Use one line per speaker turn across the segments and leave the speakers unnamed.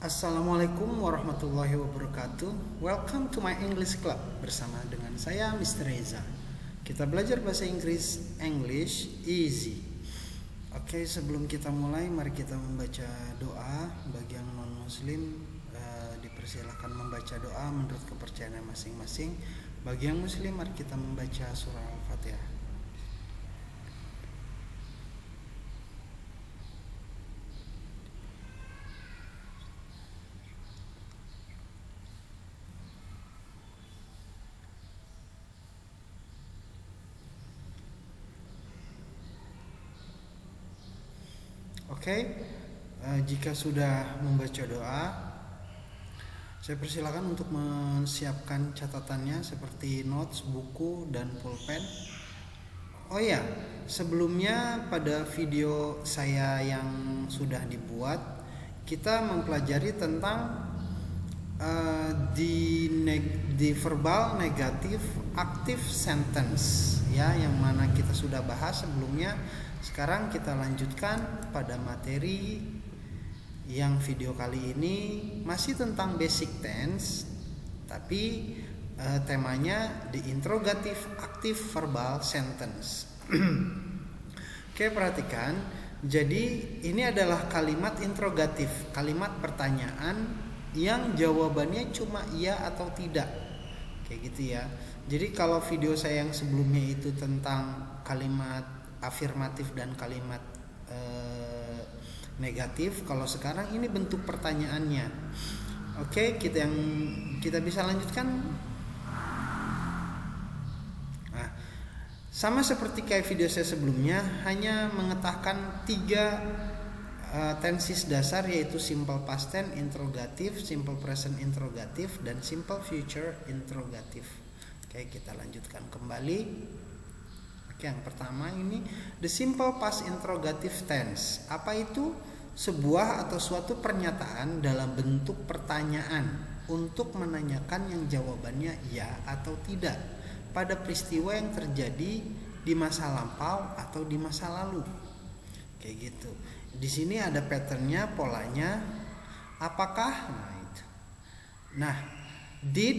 Assalamualaikum warahmatullahi wabarakatuh. Welcome to my English Club bersama dengan saya Mr. Reza. Kita belajar bahasa Inggris English easy. Oke, sebelum kita mulai mari kita membaca doa. Bagi yang non muslim dipersilakan membaca doa menurut kepercayaan masing-masing. Bagi yang muslim mari kita membaca surah Al-Fatihah. Oke, jika sudah membaca doa, saya persilakan untuk menyiapkan catatannya seperti notes, buku, dan pulpen. Oh ya, sebelumnya pada video saya yang sudah dibuat, kita mempelajari tentang di verbal negatif active sentence, ya, yang mana kita sudah bahas sebelumnya. Sekarang kita lanjutkan pada materi yang video kali ini masih tentang basic tense, tapi temanya the interrogative active verbal sentence. Oke, perhatikan. Jadi ini adalah kalimat interrogatif, kalimat pertanyaan yang jawabannya cuma iya atau tidak, kayak gitu ya. Jadi kalau video saya yang sebelumnya itu tentang kalimat afirmatif dan kalimat negatif, kalau sekarang ini bentuk pertanyaannya. Oke, kita bisa lanjutkan. Nah, sama seperti kayak video saya sebelumnya, hanya mengetahui 3 tenses dasar, yaitu simple past tense interrogatif, simple present interrogatif, dan simple future interrogatif. Oke, kita lanjutkan kembali. Oke, yang pertama ini the simple past interrogative tense. Apa itu? Sebuah atau suatu pernyataan dalam bentuk pertanyaan untuk menanyakan yang jawabannya ya atau tidak pada peristiwa yang terjadi di masa lampau atau di masa lalu. Kayak gitu. Di sini ada patternnya, polanya. Apakah? Nah, did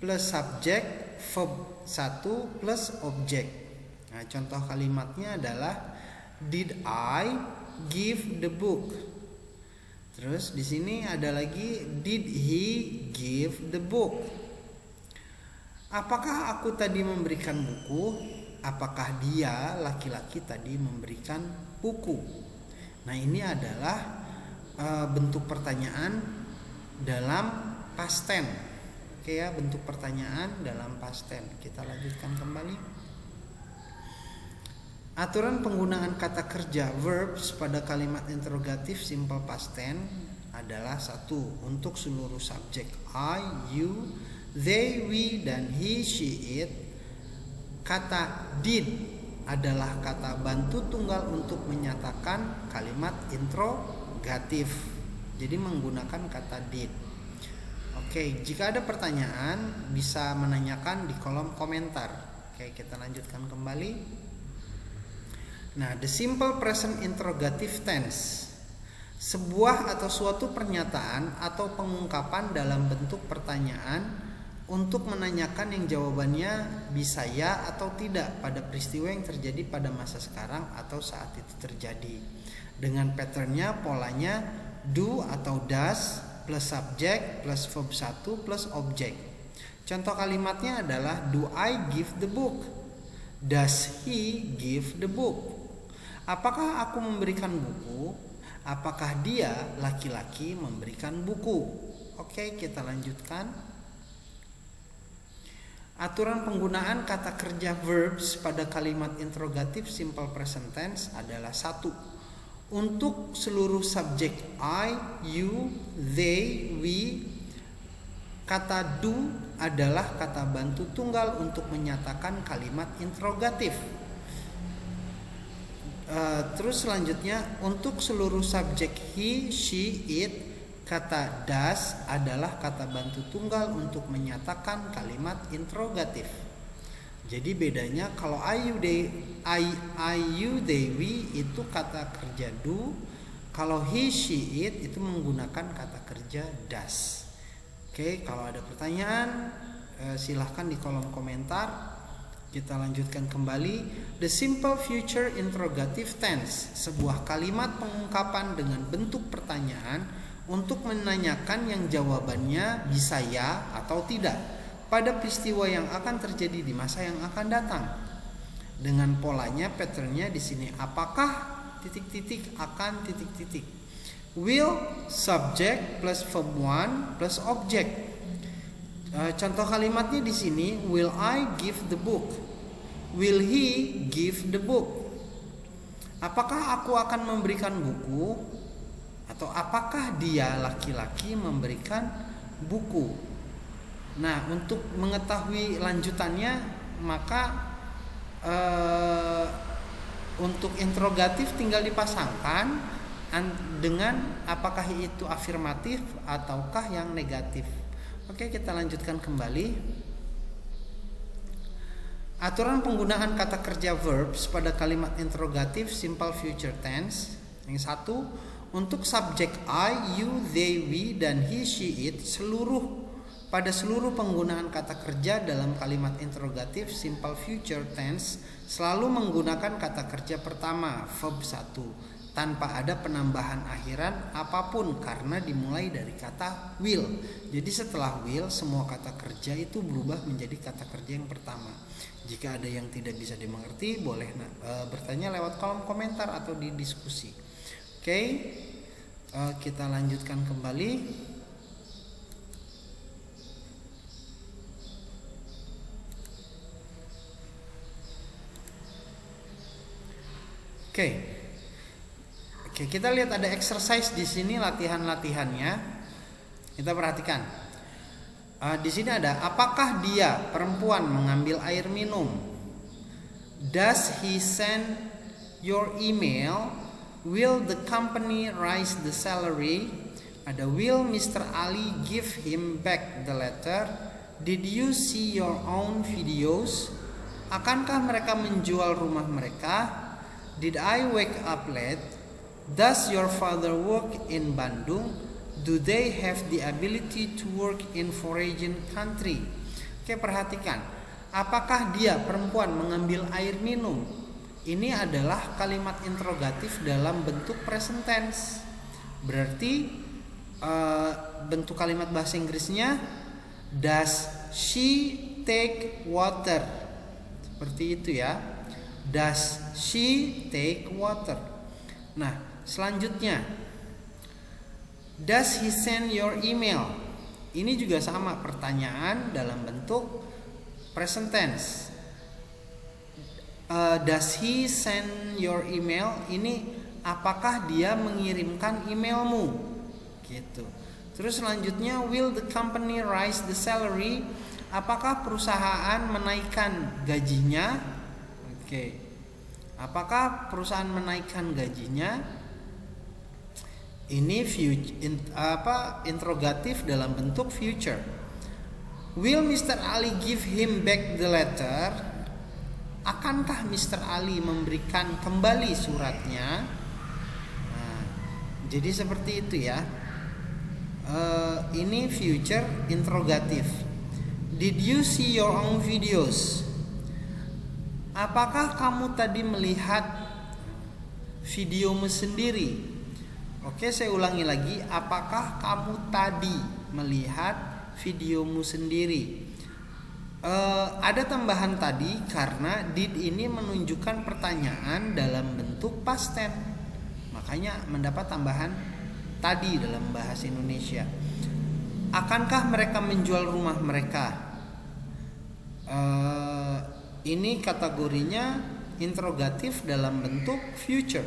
plus subject verb 1 plus object. Nah, contoh kalimatnya adalah did I give the book. Terus di sini ada lagi did he give the book. Apakah aku tadi memberikan buku? Apakah dia laki-laki tadi memberikan buku? Nah, ini adalah bentuk pertanyaan dalam past tense. Oke ya, bentuk pertanyaan dalam past tense. Kita lanjutkan kembali. Aturan penggunaan kata kerja verbs pada kalimat interrogatif simple past tense adalah 1. Untuk seluruh subjek I, you, they, we, dan he, she, it. Kata did adalah kata bantu tunggal untuk menyatakan kalimat interrogatif. Jadi menggunakan kata did. Oke, jika ada pertanyaan bisa menanyakan di kolom komentar. Oke, kita lanjutkan kembali. Nah, the simple present interrogative tense. Sebuah atau suatu pernyataan atau pengungkapan dalam bentuk pertanyaan untuk menanyakan yang jawabannya bisa ya atau tidak pada peristiwa yang terjadi pada masa sekarang atau saat itu terjadi. Dengan patternnya, polanya do atau does plus subject plus verb 1 plus object. Contoh kalimatnya adalah do I give the book? Does he give the book? Apakah aku memberikan buku? Apakah dia laki-laki memberikan buku? Oke, kita lanjutkan. Aturan penggunaan kata kerja verbs pada kalimat interrogatif simple present tense adalah 1. Untuk seluruh subjek I, you, they, we, kata do adalah kata bantu tunggal untuk menyatakan kalimat interrogatif. Terus selanjutnya, untuk seluruh subjek he, she, it, kata does adalah kata bantu tunggal untuk menyatakan kalimat interrogatif. Jadi bedanya kalau I, you, they, we itu kata kerja do, Kalau he, she, it itu menggunakan kata kerja does. Oke, kalau ada pertanyaan silahkan di kolom komentar. Kita lanjutkan kembali. The simple future interrogative tense, sebuah kalimat pengungkapan dengan bentuk pertanyaan untuk menanyakan yang jawabannya bisa ya atau tidak pada peristiwa yang akan terjadi di masa yang akan datang. Dengan polanya, patternnya di sini, apakah titik-titik akan titik-titik. Will, subject plus verb 1 plus object. Contoh kalimatnya di sini, will I give the book? Will he give the book? Apakah aku akan memberikan buku? Atau apakah dia laki-laki memberikan buku? Nah, untuk mengetahui lanjutannya, maka untuk interrogatif tinggal dipasangkan dengan apakah itu afirmatif ataukah yang negatif. Oke, kita lanjutkan kembali. Aturan penggunaan kata kerja verbs pada kalimat interrogatif simple future tense. Yang satu, untuk subjek I, you, they, we, dan he, she, it pada seluruh penggunaan kata kerja dalam kalimat interrogatif simple future tense selalu menggunakan kata kerja pertama, verb 1, tanpa ada penambahan akhiran apapun karena dimulai dari kata will. Jadi setelah will, semua kata kerja itu berubah menjadi kata kerja yang pertama. Jika ada yang tidak bisa dimengerti, boleh bertanya lewat kolom komentar atau di diskusi. Oke, kita lanjutkan kembali. Oke, kita lihat ada exercise di sini, latihan-latihannya. Kita perhatikan. Di sini ada, apakah dia perempuan mengambil air minum? Does he send your email? Will the company raise the salary? Ada, will Mr. Ali give him back the letter? Did you see your own videos? Akankah mereka menjual rumah mereka? Did I wake up late? Does your father work in Bandung? Do they have the ability to work in foreign country? Oke, perhatikan. Apakah dia perempuan mengambil air minum? Ini adalah kalimat interrogatif dalam bentuk present tense. Berarti bentuk kalimat bahasa Inggrisnya, does she take water? Seperti itu ya. Does she take water? Nah, selanjutnya, does he send your email? Ini juga sama, pertanyaan dalam bentuk present tense. Does he send your email? Ini apakah dia mengirimkan emailmu? Gitu. Terus selanjutnya, will the company raise the salary? Apakah perusahaan menaikkan gajinya? Oke. Apakah perusahaan menaikkan gajinya? Ini interrogatif dalam bentuk future. Will Mr. Ali give him back the letter? Akankah Mr. Ali memberikan kembali suratnya? Nah, jadi seperti itu ya. Ini future interrogatif. Did you see your own videos? Apakah kamu tadi melihat videomu sendiri? Oke, saya ulangi lagi. Apakah kamu tadi melihat videomu sendiri? Ada tambahan tadi karena did ini menunjukkan pertanyaan dalam bentuk past tense. Makanya mendapat tambahan tadi dalam bahasa Indonesia. Akankah mereka menjual rumah mereka? Ini kategorinya interrogatif dalam bentuk future.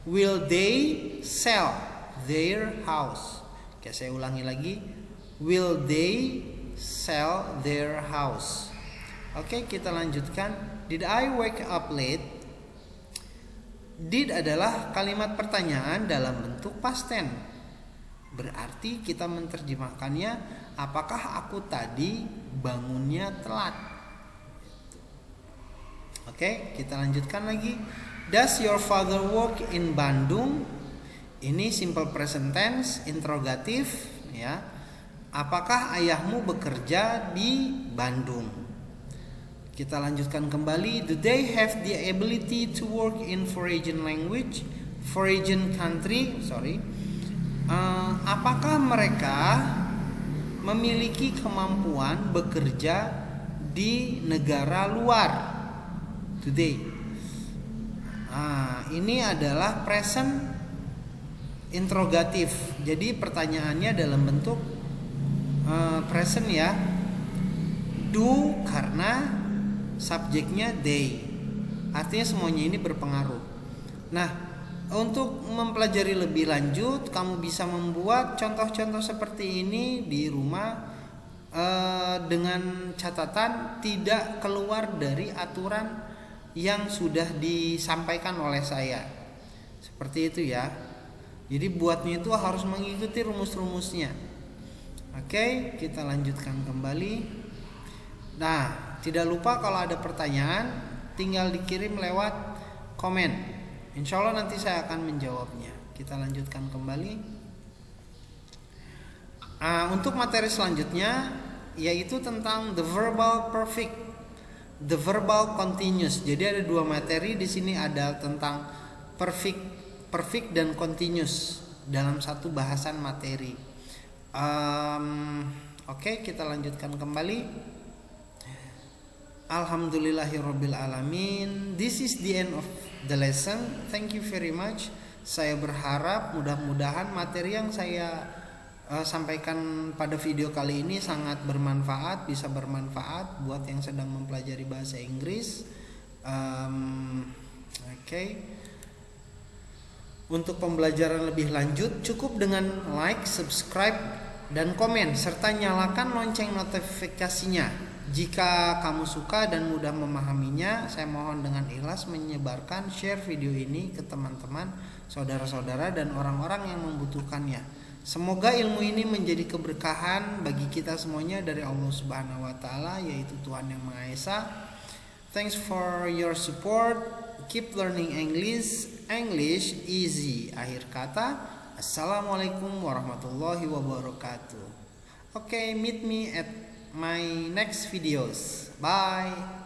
Will they sell their house? Oke, saya ulangi lagi. Will they sell their house? Oke, kita lanjutkan. Did I wake up late? Did adalah kalimat pertanyaan dalam bentuk past tense. Berarti kita menerjemahkannya, apakah aku tadi bangunnya telat? Oke, kita lanjutkan lagi. Does your father work in Bandung? Ini simple present tense interrogatif ya. Apakah ayahmu bekerja di Bandung? Kita lanjutkan kembali. Do they have the ability to work in foreign language, foreign country? Apakah mereka memiliki kemampuan bekerja di negara luar? Do they? Ini adalah present interrogatif. Jadi pertanyaannya dalam bentuk present ya. Do karena subjeknya they, artinya semuanya ini berpengaruh. Nah, untuk mempelajari lebih lanjut, kamu bisa membuat contoh-contoh seperti ini di rumah dengan catatan tidak keluar dari aturan yang sudah disampaikan oleh saya. Seperti itu ya. Jadi buatnya itu harus mengikuti rumus-rumusnya. Oke, kita lanjutkan kembali. Nah, tidak lupa kalau ada pertanyaan tinggal dikirim lewat komen. Insya Allah nanti saya akan menjawabnya. Kita lanjutkan kembali. Untuk materi selanjutnya yaitu tentang the verbal perfect, the verbal continuous. Jadi ada dua materi di sini, ada tentang perfect dan continuous dalam satu bahasan materi. Oke, kita lanjutkan kembali. Alhamdulillahirabbil alamin. This is the end of the lesson. Thank you very much. Saya berharap mudah-mudahan materi yang saya sampaikan pada video kali ini sangat bermanfaat, bisa bermanfaat buat yang sedang mempelajari bahasa Inggris. Untuk pembelajaran lebih lanjut cukup dengan like, subscribe, dan komen serta nyalakan lonceng notifikasinya. Jika kamu suka dan mudah memahaminya, saya mohon dengan ikhlas menyebarkan share video ini ke teman-teman, saudara-saudara, dan orang-orang yang membutuhkannya. Semoga ilmu ini menjadi keberkahan bagi kita semuanya dari Allah Subhanahu wa Ta'ala, yaitu Tuhan Yang Maha Esa. Thanks for your support. Keep learning English easy. Akhir kata, assalamualaikum warahmatullahi wabarakatuh. Okay, meet me at my next videos. Bye.